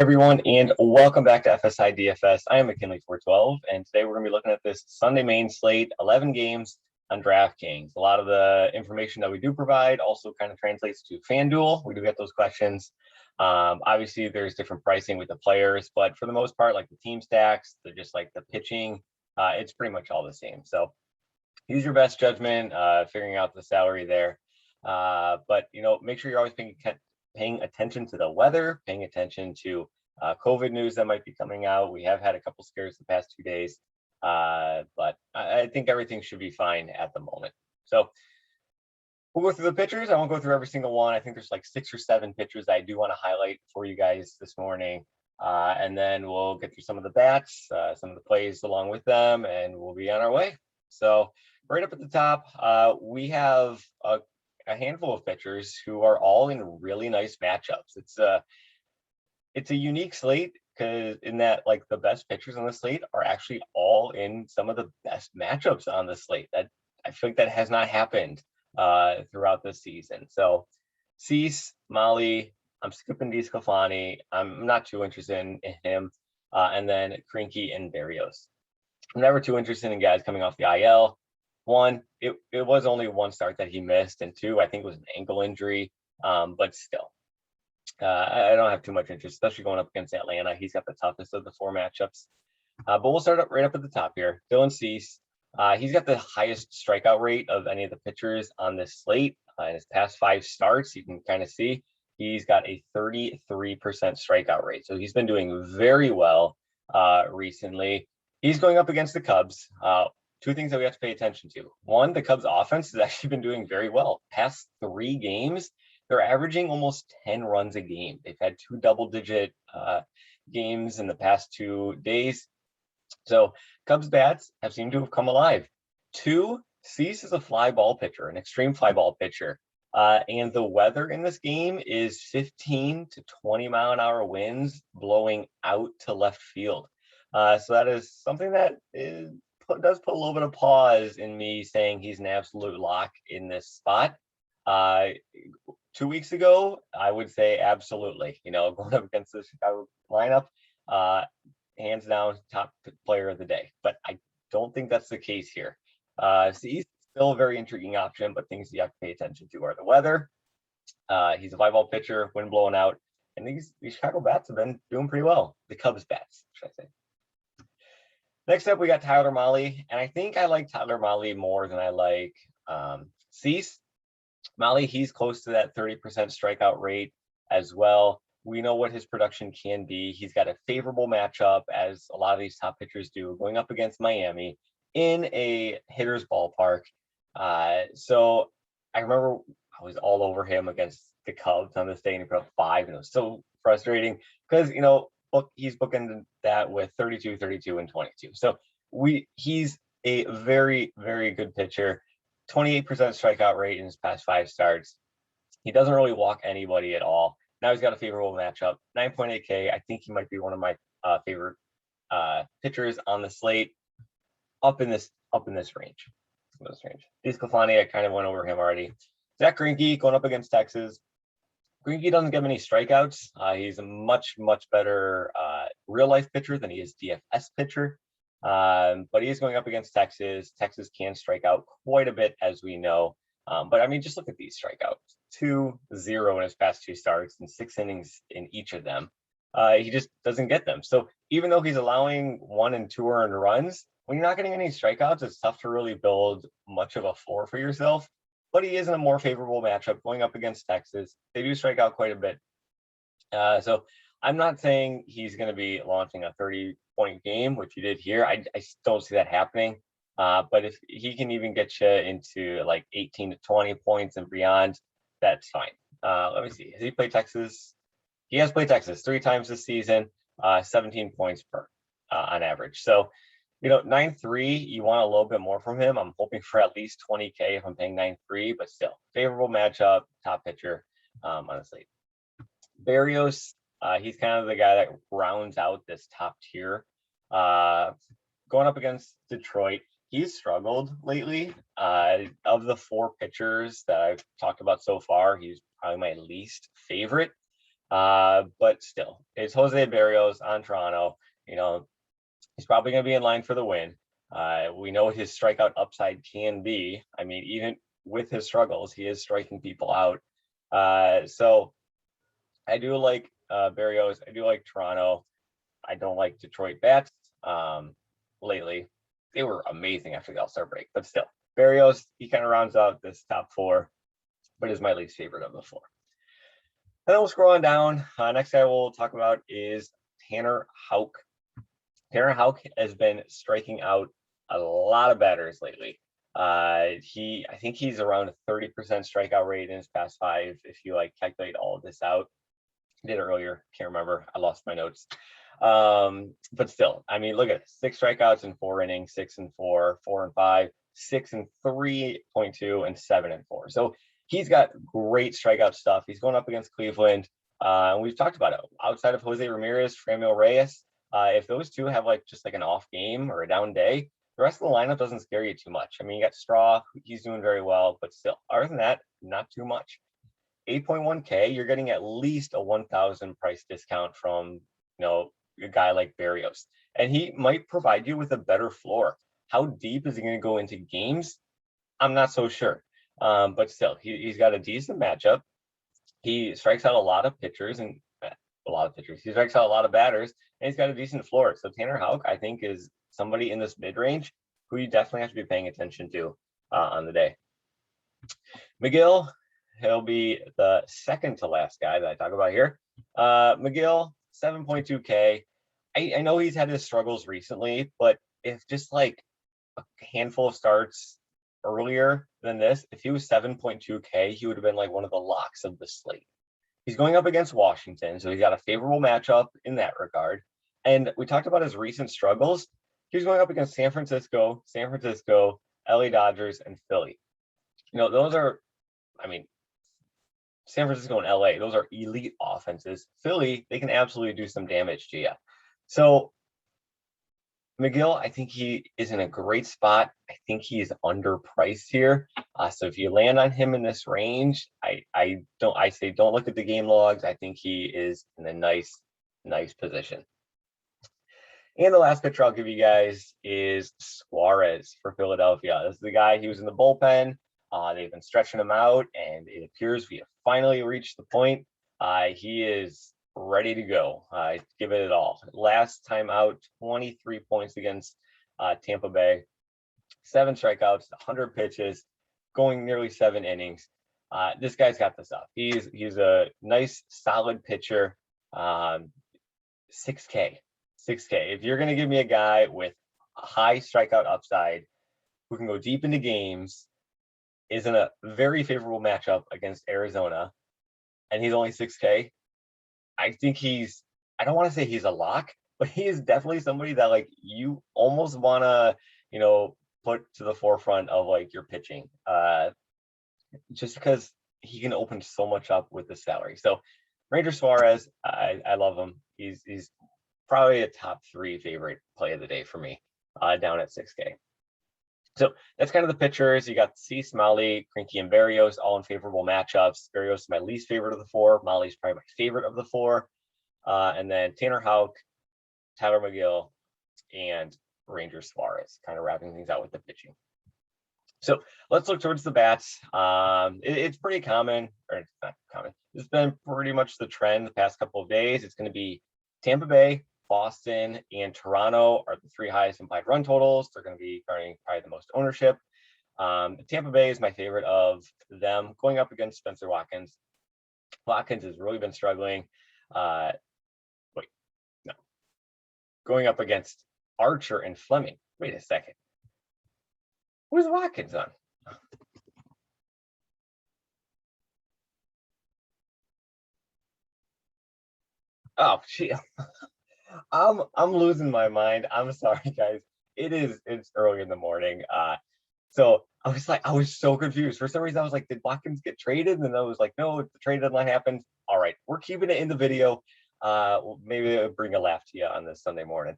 Everyone, and welcome back to FSI DFS. I am McKinley412, and today we're going to be looking at this Sunday main slate, 11 games on DraftKings. A lot of the information that we do provide also kind of translates to FanDuel. We do get those questions. Obviously, there's different pricing with the players, but for the most part, like the team stacks, they're just like the pitching, it's pretty much all the same. So use your best judgment, figuring out the salary there. But, make sure you're always paying attention to the weather, paying attention to COVID news that might be coming out. We have had a couple scares the past 2 days, but I think everything should be fine at the moment. So we'll go through the pitchers. I won't go through every single one. I think there's like 6 or 7 pitchers that I do want to highlight for you guys this morning. And then we'll get through some of the bats, some of the plays along with them, and we'll be on our way. So right up at the top, we have a handful of pitchers who are all in really nice matchups. It's a unique slate because in that, like, the best pitchers on the slate are actually all in some of the best matchups on the slate. That I think that has not happened throughout the season. So Cease, Molly, I'm skipping DeSclafani. I'm not too interested in him. And then Greinke and Berrios. I'm never too interested in guys coming off the IL. One, it was only one start that he missed, and two, I think it was an ankle injury, but still. I don't have too much interest, especially going up against Atlanta. He's got the toughest of the 4 matchups. But we'll start right up at the top here. Dylan Cease. He's got the highest strikeout rate of any of the pitchers on this slate. In his past 5 starts, you can kind of see he's got a 33% strikeout rate. So he's been doing very well recently. He's going up against the Cubs. 2 things that we have to pay attention to. One, the Cubs offense has actually been doing very well. Past 3 games, they're averaging almost 10 runs a game. They've had 2 double-digit games in the past 2 days. So Cubs bats have seemed to have come alive. 2, Cease is a fly ball pitcher, an extreme fly ball pitcher. And the weather in this game is 15 to 20 mile an hour winds blowing out to left field. So that is something that does put a little bit of pause in me saying he's an absolute lock in this spot. 2 weeks ago, I would say absolutely. Going up against the Chicago lineup, hands down, top player of the day. But I don't think that's the case here. So he's still a very intriguing option, but things you have to pay attention to are the weather. He's a fly ball pitcher, wind blowing out, and these Chicago bats have been doing pretty well. The Cubs bats, should I say. Next up, we got Tyler Mahle, and I think I like Tyler Mahle more than I like Cease. Mahle, he's close to that 30% strikeout rate as well. We know what his production can be. He's got a favorable matchup, as a lot of these top pitchers do, going up against Miami in a hitter's ballpark. So I remember I was all over him against the Cubs on this day, and he put up 5, and it was so frustrating because, he's booking that with 32, 32, and 22. So he's a very, very good pitcher. 28% strikeout rate in his past 5 starts. He doesn't really walk anybody at all. Now he's got a favorable matchup. 9.8K. I think he might be one of my favorite pitchers on the slate. Up in this range. DeSclafani, I kind of went over him already. Zach Greinke going up against Texas. Greinke doesn't get many strikeouts. He's a much, much better real-life pitcher than he is DFS pitcher. But he is going up against Texas. Texas can strike out quite a bit, as we know. But, I mean, just look at these strikeouts. 2-0 in his past 2 starts and 6 innings in each of them. He just doesn't get them. So even though he's allowing 1 and 2 earned runs, when you're not getting any strikeouts, it's tough to really build much of a floor for yourself. But he is in a more favorable matchup going up against Texas. They do strike out quite a bit. So I'm not saying he's going to be launching a 30-point game, which he did here. I don't see that happening. But if he can even get you into like 18 to 20 points and beyond, that's fine. Let me see. Has he played Texas? He has played Texas 3 times this season, 17 points per on average. So, 9.3, you want a little bit more from him. I'm hoping for at least 20K if I'm paying 9.3, but still, favorable matchup, top pitcher on the slate. Berrios, he's kind of the guy that rounds out this top tier. Going up against Detroit, he's struggled lately. Of the 4 pitchers that I've talked about so far, he's probably my least favorite. But still, it's Jose Berrios on Toronto. You know, he's probably going to be in line for the win. We know what his strikeout upside can be. I mean, even with his struggles, he is striking people out. So I do like Berrios. I do like Toronto. I don't like Detroit bats lately. They were amazing after the All-Star break, but still, Berrios, he kind of rounds out this top four, but is my least favorite of the four. And then we'll scroll on down. Next guy we'll talk about is Tanner Houck. Tanner Houck has been striking out a lot of batters lately. I think he's around a 30% strikeout rate in his past 5. If you like calculate all of this out, I did it earlier. Can't remember. I lost my notes. But still, I mean, look at it. 6 strikeouts in 4 innings, 6 and 4, 4 and 5, 6 and 3.2, and 7 and 4. So he's got great strikeout stuff. He's going up against Cleveland. And we've talked about it. Outside of Jose Ramirez, Franmil Reyes, if those two have just an off game or a down day, the rest of the lineup doesn't scare you too much. I mean, you got Straw, he's doing very well, but still, other than that, not too much. 8.1K, you're getting at least a 1,000 price discount from, a guy like Berrios. And he might provide you with a better floor. How deep is he going to go into games? I'm not so sure. But still, he's got a decent matchup. He strikes out a lot of pitchers and He strikes out a lot of batters, and he's got a decent floor. So Tanner Houck, I think, is somebody in this mid-range who you definitely have to be paying attention to on the day. McGill, he'll be the second to last guy that I talk about here. McGill, 7.2K. I know he's had his struggles recently, but if just a handful of starts earlier than this, if he was 7.2K, he would have been one of the locks of the slate. He's going up against Washington, so he's got a favorable matchup in that regard. And we talked about his recent struggles. He's going up against San Francisco, LA Dodgers, and Philly. Those are, San Francisco and LA, those are elite offenses. Philly, they can absolutely do some damage to you. So McGill, I think he is in a great spot. I think he is underpriced here. So if you land on him in this range, I say don't look at the game logs. I think he is in a nice position. And the last pitcher I'll give you guys is Suarez for Philadelphia. This is the guy, he was in the bullpen. They've been stretching him out, and it appears we have finally reached the point. He is ready to go. Give it all. Last time out, 23 points against Tampa Bay, 7 strikeouts, 100 pitches, going nearly 7 innings. This guy's got this up. He's a nice, solid pitcher. 6K. If you're going to give me a guy with a high strikeout upside who can go deep into games, is in a very favorable matchup against Arizona, and he's only 6K, I think I don't want to say he's a lock, but he is definitely somebody that you almost want to, put to the forefront of your pitching, just because he can open so much up with the salary. So Ranger Suarez, I love him. He's probably a top 3 favorite play of the day for me, down at 6K. So that's kind of the pitchers. You got C, Smiley, Greinke, and Berrios, all in favorable matchups. Berrios is my least favorite of the 4. Molly's probably my favorite of the 4. And then Tanner Houck, Tyler McGill, and Ranger Suarez, kind of wrapping things out with the pitching. So let's look towards the bats. It's pretty common, or it's not common. It's been pretty much the trend the past couple of days. It's going to be Tampa Bay, Boston, and Toronto are the 3 highest implied run totals. They're going to be earning probably the most ownership. Tampa Bay is my favorite of them, going up against Spencer Watkins. Watkins has really been struggling. Going up against Archer and Fleming. Wait a second. Who's Watkins on? Oh, gee. I'm losing my mind. I'm sorry, guys. It's early in the morning. So I was so confused. For some reason, I was like, did Watkins get traded? And I was like, no, the trade deadline happened. All right, we're keeping it in the video. Maybe it'll bring a laugh to you on this Sunday morning.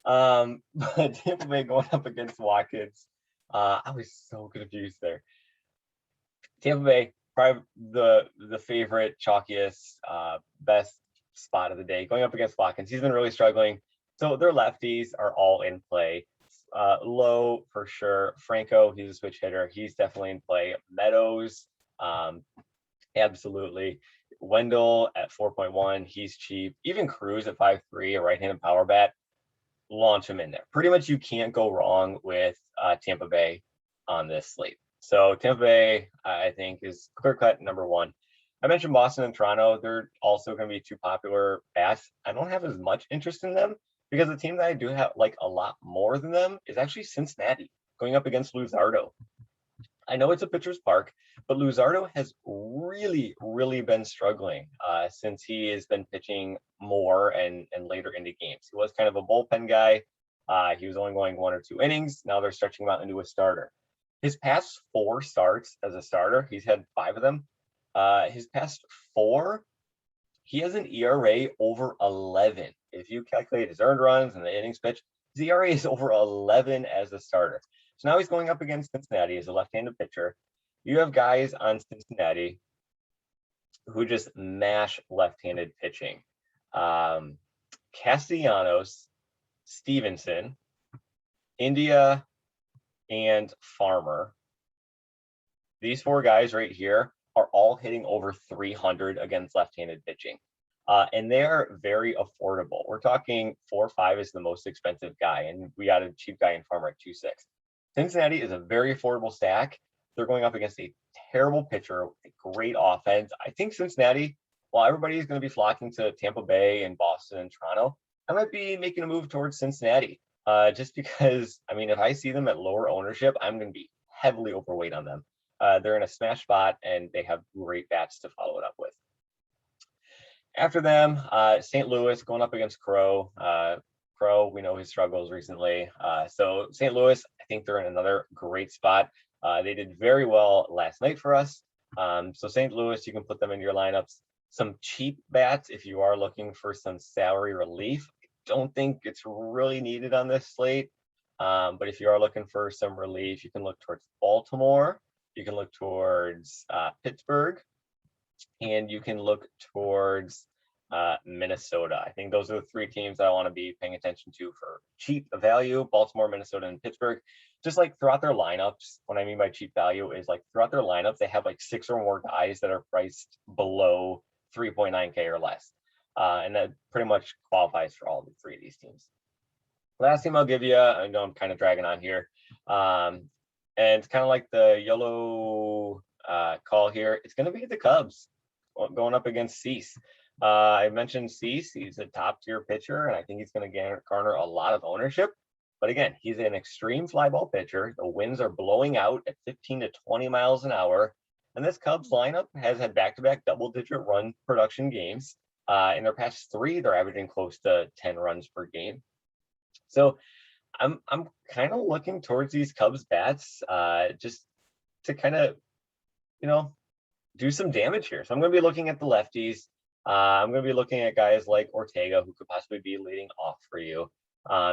But Tampa Bay going up against Watkins. I was so confused there. Tampa Bay, probably the favorite, chalkiest, best spot of the day, going up against Watkins. He's been really struggling. So their lefties are all in play. Low for sure. Franco, he's a switch hitter. He's definitely in play. Meadows, absolutely. Wendell at 4.1, he's cheap. Even Cruz at 5.3, a right-handed power bat, launch him in there. Pretty much you can't go wrong with Tampa Bay on this slate. So Tampa Bay, I think, is clear-cut number one. I mentioned Boston and Toronto. They're also going to be two popular bats. I don't have as much interest in them because the team that I do have like a lot more than them is actually Cincinnati, going up against Luzardo. I know it's a pitcher's park, but Luzardo has really, really been struggling since he has been pitching more and later into games. He was kind of a bullpen guy. He was only going 1 or 2 innings. Now they're stretching him out into a starter. His past 4 starts as a starter, he's had 5 of them. His past 4, he has an ERA over 11. If you calculate his earned runs and the innings pitched, his ERA is over 11 as a starter. So now he's going up against Cincinnati as a left-handed pitcher. You have guys on Cincinnati who just mash left-handed pitching. Castellanos, Stevenson, India, and Farmer. These 4 guys right here are all hitting over 300 against left-handed pitching. And they are very affordable. We're talking 4.5 is the most expensive guy, and we got a cheap guy in Farmer at 2.6. Cincinnati is a very affordable stack. They're going up against a terrible pitcher, a great offense. I think Cincinnati, while everybody is going to be flocking to Tampa Bay and Boston and Toronto, I might be making a move towards Cincinnati. Just because, I mean, if I see them at lower ownership, I'm going to be heavily overweight on them. They're in a smash spot, and they have great bats to follow it up with. After them, St. Louis going up against Crow. Crow, we know his struggles recently. So St. Louis, I think they're in another great spot. They did very well last night for us. So St. Louis, you can put them in your lineups. Some cheap bats if you are looking for some salary relief. I don't think it's really needed on this slate. But if you are looking for some relief, you can look towards Baltimore. You can look towards Pittsburgh. And you can look towards Minnesota. I think those are the 3 teams that I want to be paying attention to for cheap value: Baltimore, Minnesota, and Pittsburgh. Just like throughout their lineups, what I mean by cheap value is like throughout their lineups, they have like 6 or more guys that are priced below 3.9K or less. And that pretty much qualifies for all the 3 of these teams. Last team I'll give you, I know I'm kind of dragging on here. And it's kind of like the yellow call here. It's going to be the Cubs going up against Cease. I mentioned Cease. He's a top tier pitcher, and I think he's going to garner a lot of ownership. But again, he's an extreme fly ball pitcher. The winds are blowing out at 15 to 20 miles an hour. And this Cubs lineup has had back-to-back double-digit run production games. In their past 3, they're averaging close to 10 runs per game. So I'm kind of looking towards these Cubs bats just to kind of, do some damage here. So I'm going to be looking at the lefties. I'm going to be looking at guys like Ortega, who could possibly be leading off for you.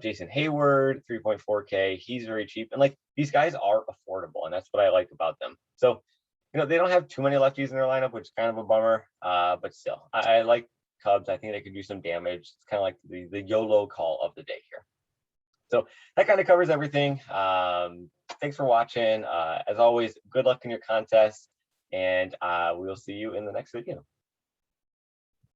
Jason Hayward, 3.4K. He's very cheap. And these guys are affordable, and that's what I like about them. So, they don't have too many lefties in their lineup, which is kind of a bummer. But still, I like Cubs. I think they could do some damage. It's kind of like the YOLO call of the day here. So that kind of covers everything. Thanks for watching. As always, good luck in your contest, and we will see you in the next video.